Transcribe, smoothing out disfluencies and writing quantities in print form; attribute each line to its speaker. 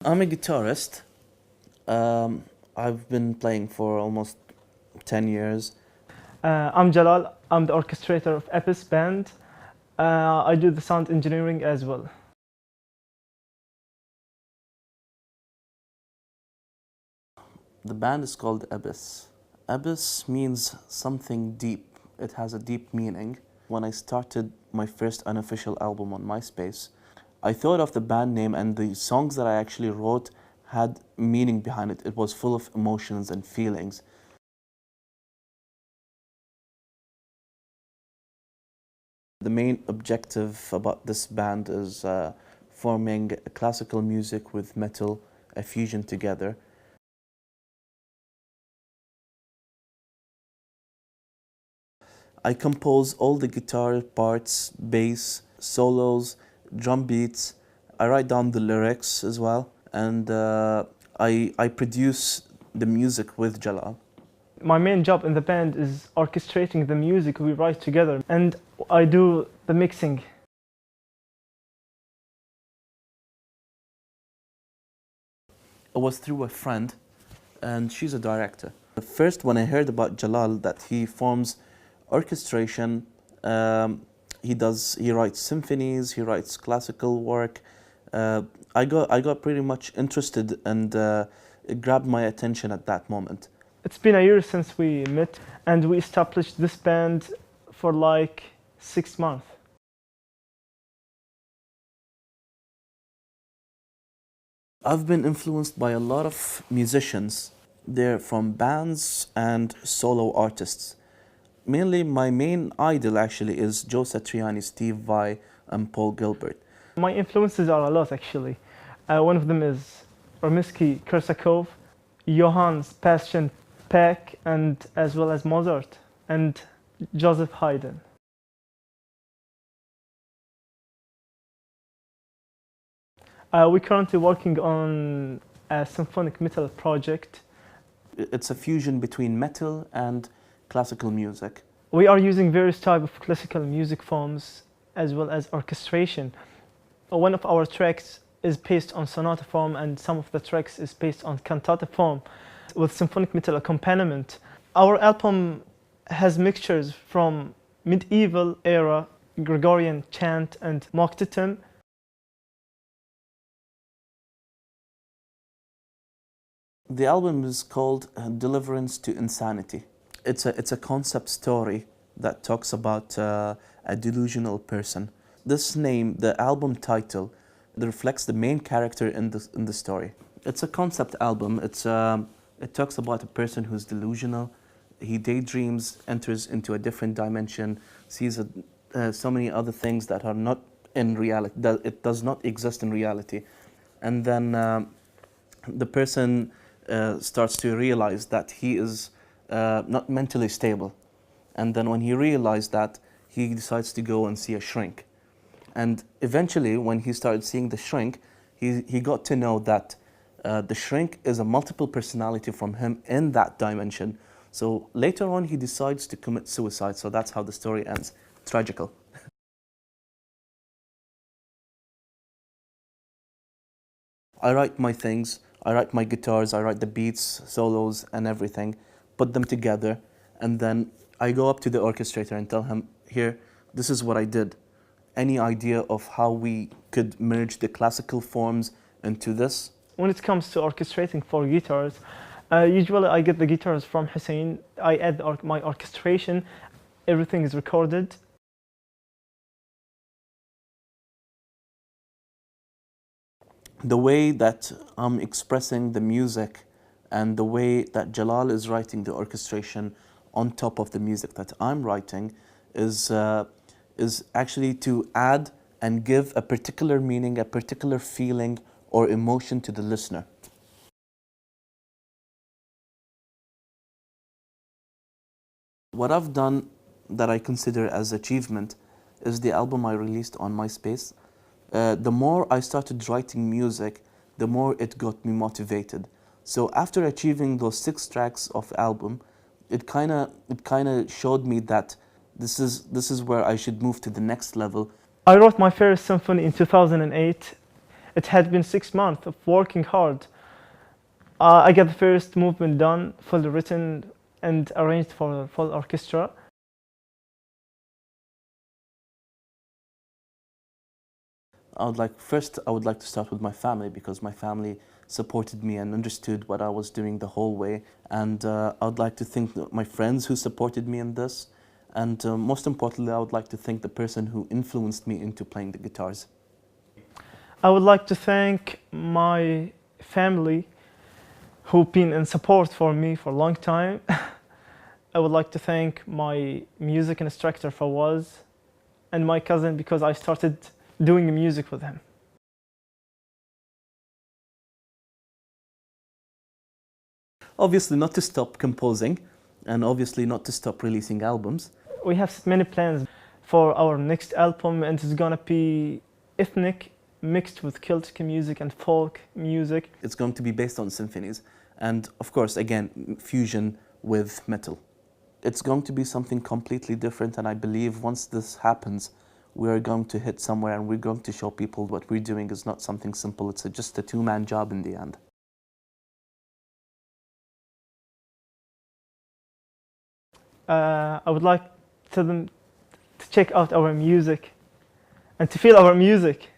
Speaker 1: I'm a guitarist. Um, I've been playing for almost 10 years.
Speaker 2: I'm Jalal. I'm the orchestrator of Epis band. I do the sound engineering as well.
Speaker 1: The band is called Abyss. Abyss means something deep. It has a deep meaning. When I started my first unofficial album on MySpace, I thought of the band name, and the songs that I actually wrote had meaning behind it. It was full of emotions and feelings. The main objective about this band is forming classical music with metal, a fusion together. I compose all the guitar parts, bass, solos, drum beats. I write down the lyrics as well, and I produce the music with Jalal.
Speaker 2: My main job in the band is orchestrating the music we write together, and I do the mixing.
Speaker 1: It was through a friend, and she's a director. First, when I heard about Jalal, that he forms orchestration, he writes symphonies, he writes classical work. I got pretty much interested, and it grabbed my attention at that moment.
Speaker 2: It's been a year since we met, and we established this band for like 6 months.
Speaker 1: I've been influenced by a lot of musicians. They're from bands and solo artists. Mainly, my main idol actually is Joe Satriani, Steve Vai, and Paul Gilbert.
Speaker 2: My influences are a lot actually. One of them is Rimsky-Korsakov, Johann Sebastian Bach, and as well as Mozart and Joseph Haydn. We're currently working on a symphonic metal project.
Speaker 1: It's a fusion between metal and classical music.
Speaker 2: We are using various types of classical music forms as well as orchestration. One of our tracks is based on sonata form, and some of the tracks is based on cantata form with symphonic metal accompaniment. Our album has mixtures from medieval era, Gregorian chant, and Moktetem.
Speaker 1: The album is called Deliverance to Insanity. It's a concept story that talks about a delusional person. This name, the album title, reflects the main character in the story. It's a concept album. It talks about a person who's delusional. He daydreams, enters into a different dimension, sees so many other things that are not in reality, that it does not exist in reality. And then the person starts to realize that he is not mentally stable. And then when he realized that, he decides to go and see a shrink. And eventually, when he started seeing the shrink, he got to know that the shrink is a multiple personality from him in that dimension. So later on, he decides to commit suicide. So that's how the story ends. Tragical. I write my things. I write my guitars. I write the beats, solos, and everything. Put them together, and then I go up to the orchestrator and tell him, "Here, this is what I did. Any idea of how we could merge the classical forms into this?"
Speaker 2: When it comes to orchestrating for guitars, usually I get the guitars from Hussein. I add my orchestration. Everything is recorded.
Speaker 1: The way that I'm expressing the music and the way that Jalal is writing the orchestration on top of the music that I'm writing is actually to add and give a particular meaning, a particular feeling or emotion to the listener. What I've done that I consider as achievement is the album I released on MySpace. The more I started writing music, the more it got me motivated. So after achieving those 6 tracks of album, it kind of showed me that this is where I should move to the next level.
Speaker 2: I wrote my first symphony in 2008. It had been 6 months of working hard. I got the first movement done, fully written and arranged for full orchestra.
Speaker 1: I would like to start with my family, because my family supported me and understood what I was doing the whole way. And I would like to thank my friends who supported me in this. And most importantly, I would like to thank the person who influenced me into playing the guitars.
Speaker 2: I would like to thank my family who've been in support for me for a long time. I would like to thank my music instructor Fawaz and my cousin, because I started doing music with him.
Speaker 1: Obviously not to stop composing, and obviously not to stop releasing albums.
Speaker 2: We have many plans for our next album, and it's gonna be ethnic mixed with Celtic music and folk music.
Speaker 1: It's going to be based on symphonies, and of course, again, fusion with metal. It's going to be something completely different, and I believe once this happens, we are going to hit somewhere, and we're going to show people what we're doing is not something simple. It's just a two-man job in the end.
Speaker 2: I would like them to check out our music and to feel our music.